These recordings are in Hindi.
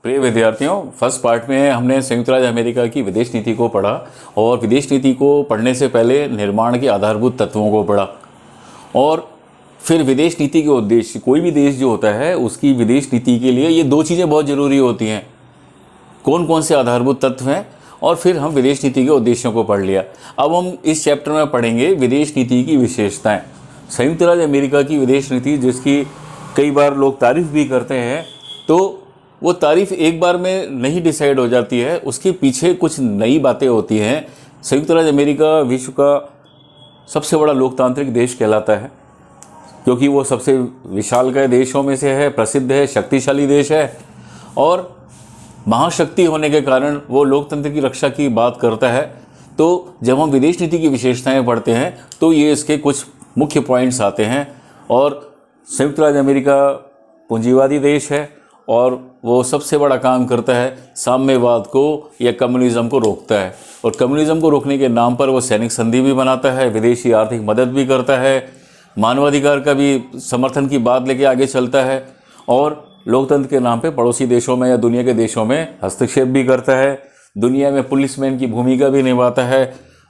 प्रिय विद्यार्थियों, फर्स्ट पार्ट में हमने संयुक्त राज्य अमेरिका की विदेश नीति को पढ़ा और विदेश नीति को पढ़ने से पहले निर्माण के आधारभूत तत्वों को पढ़ा और फिर विदेश नीति के उद्देश्य। कोई भी देश जो होता है उसकी विदेश नीति के लिए ये दो चीज़ें बहुत ज़रूरी होती हैं, कौन कौन से आधारभूत तत्व हैं, और फिर हम विदेश नीति के उद्देश्यों को पढ़ लिया। अब हम इस चैप्टर में पढ़ेंगे विदेश नीति की विशेषताएं। संयुक्त राज्य अमेरिका की विदेश नीति, जिसकी कई बार लोग तारीफ भी करते हैं, तो वो तारीफ एक बार में नहीं डिसाइड हो जाती है, उसके पीछे कुछ नई बातें होती हैं। संयुक्त राज्य अमेरिका विश्व का सबसे बड़ा लोकतांत्रिक देश कहलाता है क्योंकि वो सबसे विशालकाय देशों में से है, प्रसिद्ध है, शक्तिशाली देश है और महाशक्ति होने के कारण वो लोकतंत्र की रक्षा की बात करता है। तो जब हम विदेश नीति की विशेषताएं पढ़ते हैं तो ये इसके कुछ मुख्य पॉइंट्स आते हैं। और संयुक्त राज्य अमेरिका पूंजीवादी देश है और वो सबसे बड़ा काम करता है साम्यवाद को या कम्युनिज्म को रोकता है, और कम्युनिज्म को रोकने के नाम पर वो सैनिक संधि भी बनाता है, विदेशी आर्थिक मदद भी करता है, मानवाधिकार का भी समर्थन की बात लेके आगे चलता है और लोकतंत्र के नाम पे पड़ोसी देशों में या दुनिया के देशों में हस्तक्षेप भी करता है, दुनिया में पुलिसमैन की भूमिका भी निभाता है,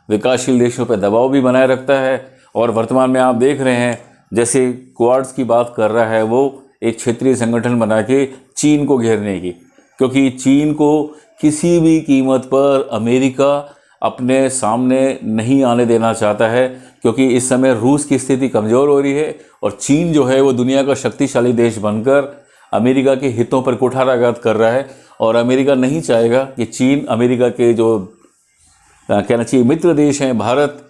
विकासशील देशों पर दबाव भी बनाए रखता है। और वर्तमान में आप देख रहे हैं जैसे क्वाड्स की बात कर रहा है वो एक क्षेत्रीय संगठन बना के चीन को घेरने की, क्योंकि चीन को किसी भी कीमत पर अमेरिका अपने सामने नहीं आने देना चाहता है, क्योंकि इस समय रूस की स्थिति कमज़ोर हो रही है और चीन जो है वो दुनिया का शक्तिशाली देश बनकर अमेरिका के हितों पर कुठाराघात कर रहा है। और अमेरिका नहीं चाहेगा कि चीन अमेरिका के जो कहना चाहिए मित्र देश हैं, भारत,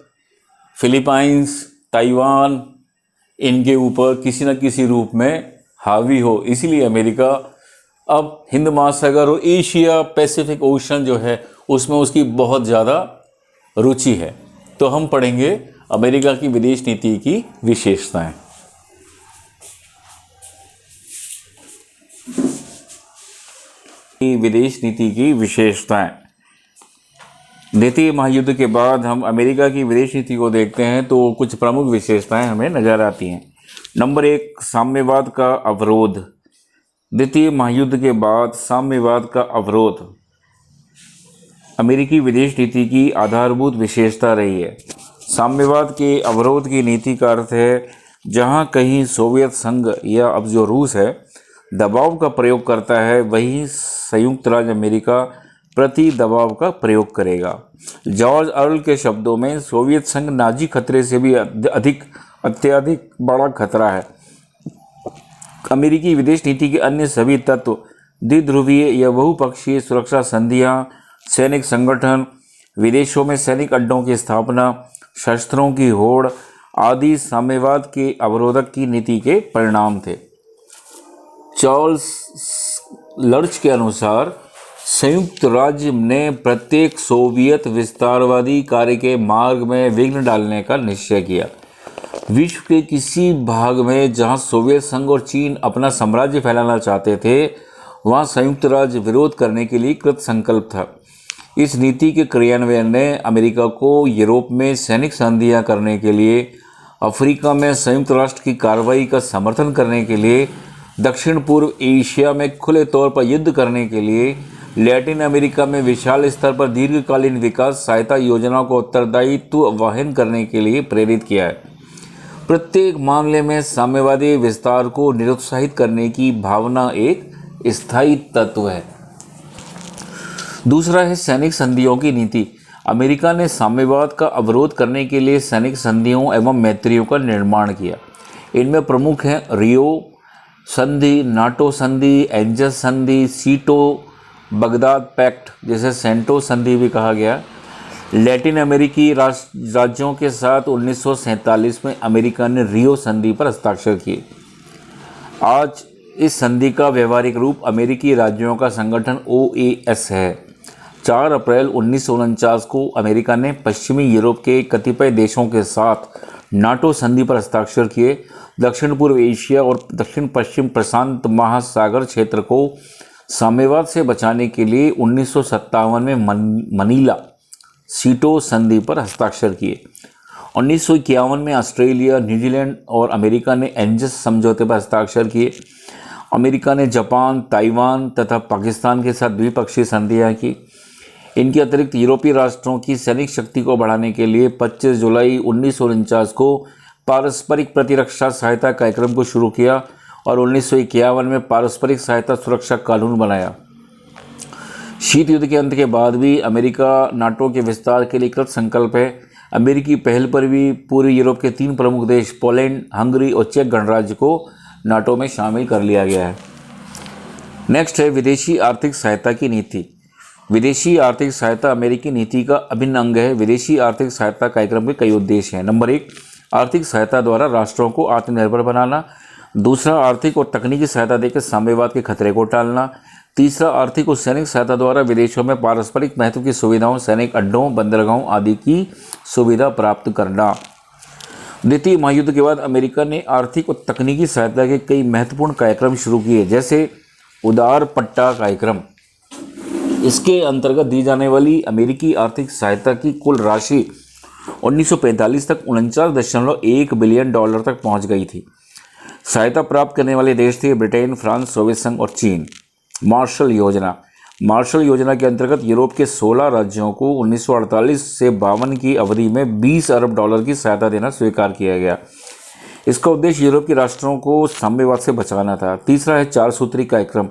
फिलीपाइंस, ताइवान, इनके ऊपर किसी न किसी रूप में हावी हो। इसीलिए अमेरिका अब हिंद महासागर और एशिया पैसिफिक ओशन जो है उसमें उसकी बहुत ज़्यादा रुचि है। तो हम पढ़ेंगे अमेरिका की विदेश नीति की विशेषताएं। विदेश नीति की विशेषताएं। द्वितीय महायुद्ध के बाद हम अमेरिका की विदेश नीति को देखते हैं तो कुछ प्रमुख विशेषताएं हमें नजर आती हैं। नंबर 1, साम्यवाद का अवरोध। द्वितीय महायुद्ध के बाद साम्यवाद का अवरोध अमेरिकी विदेश नीति की आधारभूत विशेषता रही है। साम्यवाद के अवरोध की नीति का अर्थ है जहां कहीं सोवियत संघ या अब जो रूस है दबाव का प्रयोग करता है, वहीं संयुक्त राज्य अमेरिका प्रति दबाव का प्रयोग करेगा। जॉर्ज ऑर्वेल के शब्दों में सोवियत संघ नाजी खतरे से भी अत्यधिक बड़ा खतरा है। अमेरिकी विदेश नीति के अन्य सभी तत्व, द्विध्रुवीय या बहुपक्षीय सुरक्षा संधियां, सैनिक संगठन, विदेशों में सैनिक अड्डों की स्थापना, शस्त्रों की होड़ आदि साम्यवाद के अवरोधक की नीति के परिणाम थे। चार्ल्स लर्च के अनुसार संयुक्त राज्य ने प्रत्येक सोवियत विस्तारवादी कार्य के मार्ग में विघ्न डालने का निश्चय किया। विश्व के किसी भाग में जहां सोवियत संघ और चीन अपना साम्राज्य फैलाना चाहते थे, वहां संयुक्त राज्य विरोध करने के लिए कृत संकल्प था। इस नीति के क्रियान्वयन ने अमेरिका को यूरोप में सैनिक संधियां करने के लिए, अफ्रीका में संयुक्त राष्ट्र की कार्रवाई का समर्थन करने के लिए, दक्षिण पूर्व एशिया में खुले तौर पर युद्ध करने के लिए, लैटिन अमेरिका में विशाल स्तर पर दीर्घकालीन विकास सहायता योजनाओं को उत्तरदायित्व वहन करने के लिए प्रेरित किया है। प्रत्येक मामले में साम्यवादी विस्तार को निरुत्साहित करने की भावना एक स्थायी तत्व है। दूसरा है सैनिक संधियों की नीति। अमेरिका ने साम्यवाद का अवरोध करने के लिए सैनिक संधियों एवं मैत्रियों का निर्माण किया। इनमें प्रमुख हैं रियो संधि, नाटो संधि, एंजस संधि, सीटो, बगदाद पैक्ट जिसे सेंटो संधि भी कहा गया। लैटिन अमेरिकी राज्यों के साथ 1947 में अमेरिका ने रियो संधि पर हस्ताक्षर किए। आज इस संधि का व्यवहारिक रूप अमेरिकी राज्यों का संगठन OAS है। 4 अप्रैल 1949 को अमेरिका ने पश्चिमी यूरोप के कतिपय देशों के साथ नाटो संधि पर हस्ताक्षर किए। दक्षिण पूर्व एशिया और दक्षिण पश्चिम प्रशांत महासागर क्षेत्र को साम्यवाद से बचाने के लिए 1957 में मनीला सीटो संधि पर हस्ताक्षर किए। 1951 में ऑस्ट्रेलिया, न्यूजीलैंड और अमेरिका ने एंजस समझौते पर हस्ताक्षर किए। अमेरिका ने जापान, ताइवान तथा पाकिस्तान के साथ द्विपक्षीय संधियां की। इनके अतिरिक्त यूरोपीय राष्ट्रों की सैनिक शक्ति को बढ़ाने के लिए 25 जुलाई 1949 को पारस्परिक प्रतिरक्षा सहायता कार्यक्रम को शुरू किया और 1951 में पारस्परिक सहायता सुरक्षा कानून बनाया। शीत युद्ध के अंत के बाद भी अमेरिका नाटो के विस्तार के लिए कृत संकल्प है। अमेरिकी पहल पर भी पूर्वी यूरोप के 3 प्रमुख देश पोलैंड, हंगरी और चेक गणराज्य को नाटो में शामिल कर लिया गया है। नेक्स्ट है विदेशी आर्थिक सहायता की नीति। विदेशी आर्थिक सहायता अमेरिकी नीति का अभिन्न अंग है। विदेशी आर्थिक सहायता कार्यक्रम के कई उद्देश्य हैं। नंबर 1, आर्थिक सहायता द्वारा राष्ट्रों को आत्मनिर्भर बनाना। दूसरा, आर्थिक और तकनीकी सहायता देकर साम्यवाद के खतरे को टालना। तीसरा, आर्थिक और सैनिक सहायता द्वारा विदेशों में पारस्परिक महत्व की सुविधाओं, सैनिक अड्डों, बंदरगाहों आदि की सुविधा प्राप्त करना। द्वितीय महायुद्ध के बाद अमेरिका ने आर्थिक और तकनीकी सहायता के कई महत्वपूर्ण कार्यक्रम शुरू किए, जैसे उदार पट्टा कार्यक्रम। इसके अंतर्गत दी जाने वाली अमेरिकी आर्थिक सहायता की कुल राशि 1945 तक $49.1 बिलियन तक पहुंच गई थी। सहायता प्राप्त करने वाले देश थे ब्रिटेन, फ्रांस, सोवियत संघ और चीन। मार्शल योजना। मार्शल योजना के अंतर्गत यूरोप के 16 राज्यों को 1948 से 52 की अवधि में $20 अरब की सहायता देना स्वीकार किया गया। इसका उद्देश्य यूरोप के राष्ट्रों को साम्यवाद से बचाना था। तीसरा है 4 सूत्री कार्यक्रम।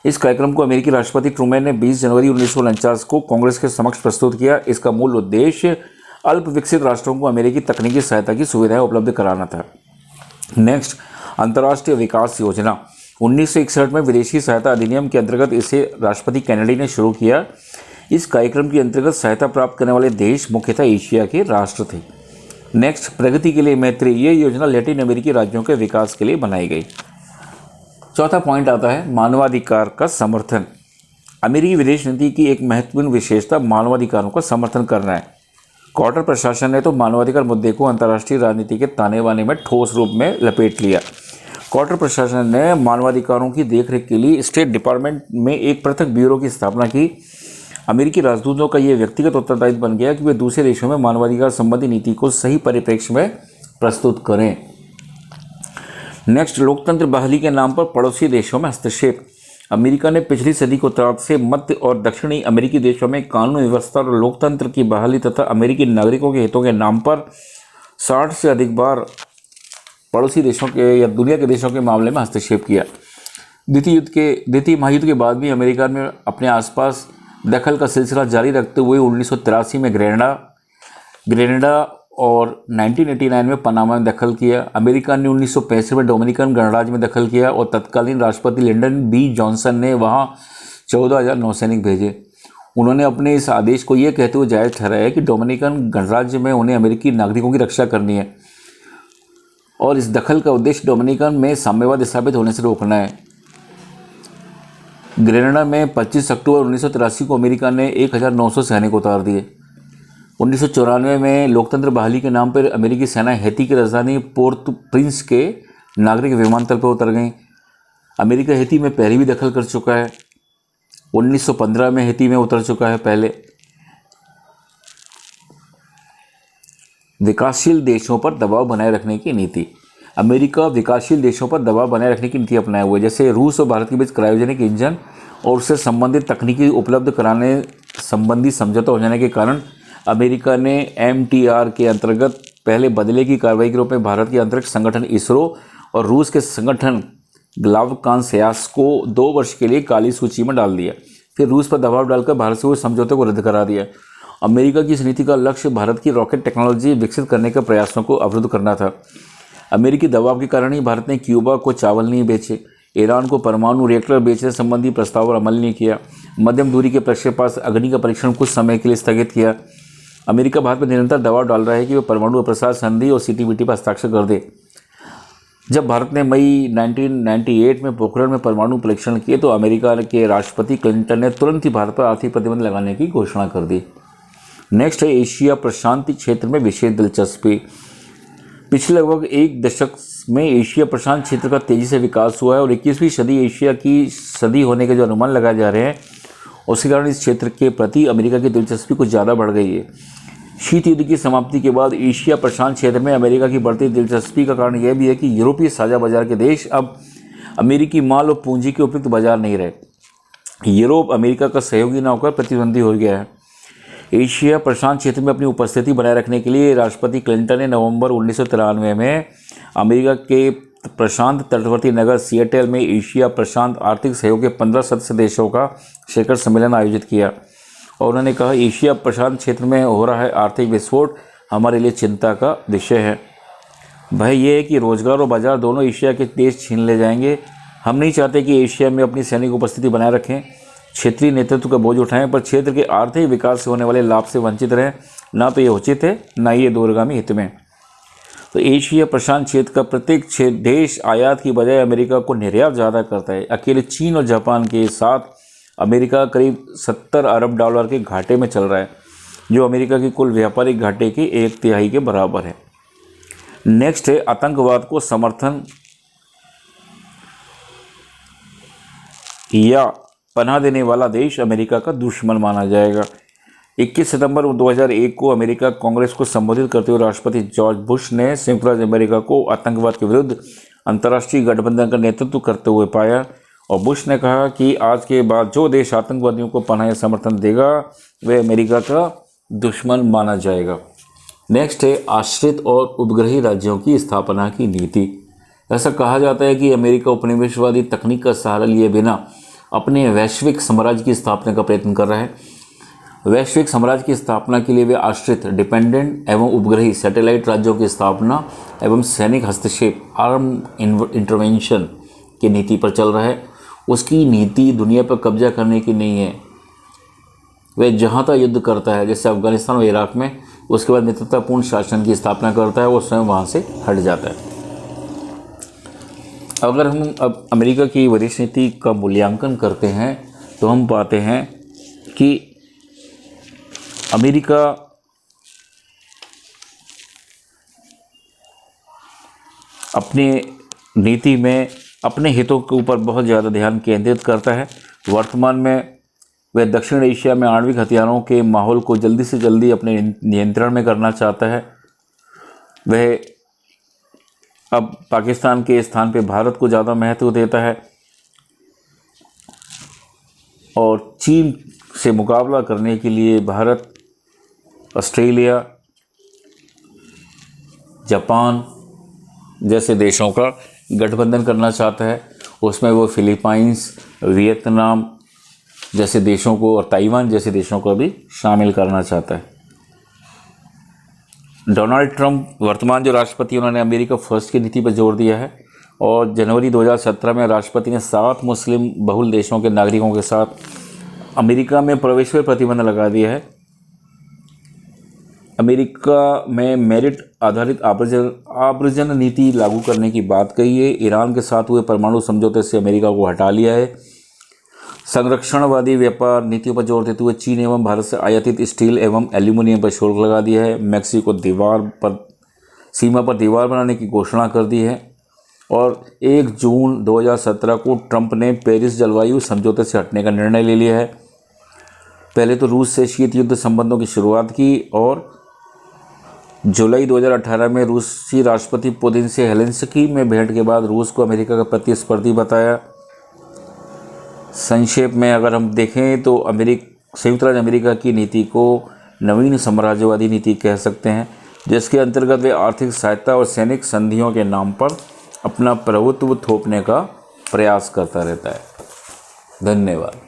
इस कार्यक्रम को अमेरिकी राष्ट्रपति ट्रूमैन ने 20 जनवरी 1949 को कांग्रेस के समक्ष प्रस्तुत किया। इसका मूल उद्देश्य अल्प विकसित राष्ट्रों को अमेरिकी तकनीकी सहायता की सुविधाएं उपलब्ध कराना था। नेक्स्ट, अंतर्राष्ट्रीय विकास योजना। 1961 में विदेशी सहायता अधिनियम के अंतर्गत इसे राष्ट्रपति कैनेडी ने शुरू किया। इस कार्यक्रम के अंतर्गत सहायता प्राप्त करने वाले देश मुख्यतः एशिया के राष्ट्र थे। नेक्स्ट, प्रगति के लिए मैत्री। ये योजना लैटिन अमेरिकी राज्यों के विकास के लिए बनाई गई। चौथा पॉइंट आता है मानवाधिकार का समर्थन। अमेरिकी विदेश नीति की एक महत्वपूर्ण विशेषता मानवाधिकारों का समर्थन करना है। कार्टर प्रशासन ने तो मानवाधिकार मुद्दे को अंतर्राष्ट्रीय राजनीति के ताने बाने में ठोस रूप में लपेट लिया। कार्टर प्रशासन ने मानवाधिकारों की देखरेख के लिए स्टेट डिपार्टमेंट में एक पृथक ब्यूरो की स्थापना की। अमेरिकी राजदूतों का यह व्यक्तिगत उत्तरदायित्व बन गया कि वे दूसरे देशों में मानवाधिकार संबंधी नीति को सही परिप्रेक्ष्य में प्रस्तुत करें। नेक्स्ट, लोकतंत्र बहाली के नाम पर पड़ोसी देशों में हस्तक्षेप। अमेरिका ने पिछली सदी के उत्तरार्ध से मध्य और दक्षिणी अमेरिकी देशों में कानून व्यवस्था और लोकतंत्र की बहाली तथा अमेरिकी नागरिकों के हितों के नाम पर 60 से अधिक बार पड़ोसी देशों के या दुनिया के देशों के मामले में हस्तक्षेप किया। द्वितीय महायुद्ध के बाद भी अमेरिका ने अपने आसपास दखल का सिलसिला जारी रखते हुए 1983 में ग्रेनेडा और 1989 में पनामा में दखल किया। अमेरिका ने 1965 में डोमिनिकन गणराज्य में दखल किया और तत्कालीन राष्ट्रपति लिंडन बी जॉनसन ने वहां 14,000 नौसैनिक भेजे। उन्होंने अपने इस आदेश को यह कहते हुए जायज़ ठहराया कि डोमिनिकन गणराज्य में उन्हें अमेरिकी नागरिकों की रक्षा करनी है और इस दखल का उद्देश्य डोमिनिकन में साम्यवाद स्थापित होने से रोकना है। ग्रेनेडा में 25 अक्टूबर 1983 को अमेरिका ने 1,900 सैनिक उतार दिए। 1994 में लोकतंत्र बहाली के नाम पर अमेरिकी सेना हैती की राजधानी पोर्ट प्रिंस के नागरिक विमानतल पर उतर गई। अमेरिका हैती में पहले भी दखल कर चुका है। 1915 में हैती में उतर चुका है पहले। विकासशील देशों पर दबाव बनाए रखने की नीति। अमेरिका विकासशील देशों पर दबाव बनाए रखने की नीति अपनाए हुए, जैसे रूस और भारत के बीच क्रायोजेनिक इंजन और उससे संबंधित तकनीकी उपलब्ध कराने संबंधी समझौता हो जाने के कारण अमेरिका ने MTR के अंतर्गत पहले बदले की कार्रवाई के रूप में भारत के अंतरिक्ष संगठन इसरो और रूस के संगठन ग्लावकांसयास को 2 वर्ष के लिए काली सूची में डाल दिया। फिर रूस पर दबाव डालकर भारत से हुए समझौते को रद्द करा दिया। अमेरिका की इस नीति का लक्ष्य भारत की रॉकेट टेक्नोलॉजी विकसित करने के प्रयासों को अवरुद्ध करना था। अमेरिकी दबाव के कारण ही भारत ने क्यूबा को चावल नहीं बेचे, ईरान को परमाणु रिएक्टर बेचने संबंधी प्रस्ताव पर अमल नहीं किया, मध्यम दूरी के प्रक्षेपास्त्र अग्नि का परीक्षण कुछ समय के लिए स्थगित किया। अमेरिका भारत पर निरंतर दबाव डाल रहा है कि वह परमाणु अप्रसार संधि और CTBT पर हस्ताक्षर कर दे। जब भारत ने मई 1998 में पोखरण में परमाणु परीक्षण किए तो अमेरिका के राष्ट्रपति क्लिंटन ने तुरंत ही भारत पर आर्थिक प्रतिबंध लगाने की घोषणा कर दी। नेक्स्ट है एशिया प्रशांत क्षेत्र में विशेष दिलचस्पी। पिछले लगभग 1 दशक में एशिया प्रशांत क्षेत्र का तेजी से विकास हुआ है और 21वीं सदी एशिया की सदी होने के जो अनुमान लगाए जा रहे हैं उसके कारण इस क्षेत्र के प्रति अमेरिका की दिलचस्पी कुछ ज़्यादा बढ़ गई है। शीत युद्ध की समाप्ति के बाद एशिया प्रशांत क्षेत्र में अमेरिका की बढ़ती दिलचस्पी का कारण यह भी है कि यूरोपीय साझा बाजार के देश अब अमेरिकी माल और पूंजी के उपयुक्त बाजार नहीं रहे। यूरोप अमेरिका का सहयोगी न होकर प्रतिद्वंदी हो गया है। एशिया प्रशांत क्षेत्र में अपनी उपस्थिति बनाए रखने के लिए राष्ट्रपति क्लिंटन ने नवंबर 1993 में अमेरिका के प्रशांत तटवर्ती नगर सिएटल में एशिया प्रशांत आर्थिक सहयोग के 15 सदस्य देशों का शिखर सम्मेलन आयोजित किया और उन्होंने कहा, एशिया प्रशांत क्षेत्र में हो रहा है आर्थिक विस्फोट हमारे लिए चिंता का विषय है। भय ये है कि रोजगार और बाजार दोनों एशिया के देश छीन ले जाएंगे। हम नहीं चाहते कि एशिया में अपनी सैनिक उपस्थिति बनाए रखें, क्षेत्रीय नेतृत्व का बोझ उठाएं, पर क्षेत्र के आर्थिक विकास से होने वाले लाभ से वंचित रहें। ना तो ये उचित है, ना ही ये दूरगामी हित में। तो एशिया प्रशांत क्षेत्र का प्रत्येक देश आयात की बजाय अमेरिका को निर्यात ज़्यादा करता है। अकेले चीन और जापान के साथ अमेरिका करीब 70 अरब डॉलर के घाटे में चल रहा है, जो अमेरिका की कुल व्यापारिक घाटे के 1/3 के बराबर है। नेक्स्ट है आतंकवाद को समर्थन या पनाह देने वाला देश अमेरिका का दुश्मन माना जाएगा। 21 सितंबर 2001 को अमेरिका कांग्रेस को संबोधित करते हुए राष्ट्रपति जॉर्ज बुश ने संयुक्त राज्य अमेरिका को आतंकवाद के विरुद्ध अंतर्राष्ट्रीय गठबंधन का नेतृत्व करते हुए पाया और बुश ने कहा कि आज के बाद जो देश आतंकवादियों को पनाह या समर्थन देगा वह अमेरिका का दुश्मन माना जाएगा। नेक्स्ट है आश्रित और उपग्रही राज्यों की स्थापना की नीति। ऐसा कहा जाता है कि अमेरिका उपनिवेशवादी तकनीक का सहारा लिए बिना अपने वैश्विक साम्राज्य की स्थापना का प्रयत्न कर रहा है। वैश्विक साम्राज्य की स्थापना के लिए वे आश्रित डिपेंडेंट एवं उपग्रही सैटेलाइट राज्यों की स्थापना एवं सैनिक हस्तक्षेप आर्म इंटरवेंशन की नीति पर चल रहा है। उसकी नीति दुनिया पर कब्जा करने की नहीं है। वह जहाँ तक युद्ध करता है, जैसे अफगानिस्तान और इराक में, उसके बाद नेतृत्वपूर्ण शासन की स्थापना करता है और स्वयं वहाँ से हट जाता है। अगर हम अब अमेरिका की विदेश नीति का मूल्यांकन करते हैं तो हम पाते हैं कि अमेरिका अपनी नीति में अपने हितों के ऊपर बहुत ज़्यादा ध्यान केंद्रित करता है। वर्तमान में वह दक्षिण एशिया में आणविक हथियारों के माहौल को जल्दी से जल्दी अपने नियंत्रण में करना चाहता है। वह अब पाकिस्तान के स्थान पे भारत को ज़्यादा महत्व देता है और चीन से मुकाबला करने के लिए भारत, ऑस्ट्रेलिया, जापान जैसे देशों का गठबंधन करना चाहता है। उसमें वो फिलीपाइंस, वियतनाम जैसे देशों को और ताइवान जैसे देशों को भी शामिल करना चाहता है। डोनाल्ड ट्रंप वर्तमान जो राष्ट्रपति, उन्होंने अमेरिका फर्स्ट की नीति पर जोर दिया है और जनवरी 2017 में राष्ट्रपति ने 7 मुस्लिम बहुल देशों के नागरिकों के साथ अमेरिका में प्रवेश पर प्रतिबंध लगा दिया है। अमेरिका में मेरिट आधारित आव्रजन नीति लागू करने की बात कही है। ईरान के साथ हुए परमाणु समझौते से अमेरिका को हटा लिया है। संरक्षणवादी व्यापार नीतियों पर जोर देते हुए चीन एवं भारत से आयातित स्टील एवं एल्यूमिनियम पर शुल्क लगा दिया है। मैक्सिको सीमा पर दीवार बनाने की घोषणा कर दी है और 1 जून 2017 को ट्रंप ने पेरिस जलवायु समझौते से हटने का निर्णय ले लिया है। पहले तो रूस से शीत युद्ध संबंधों की शुरुआत की और जुलाई 2018 में रूसी राष्ट्रपति पुतिन से हेलेंस्की में भेंट के बाद रूस को अमेरिका का प्रतिस्पर्धी बताया। संक्षेप में अगर हम देखें तो संयुक्त राज्य अमेरिका की नीति को नवीन साम्राज्यवादी नीति कह सकते हैं, जिसके अंतर्गत वे आर्थिक सहायता और सैनिक संधियों के नाम पर अपना प्रभुत्व थोपने का प्रयास करता रहता है। धन्यवाद।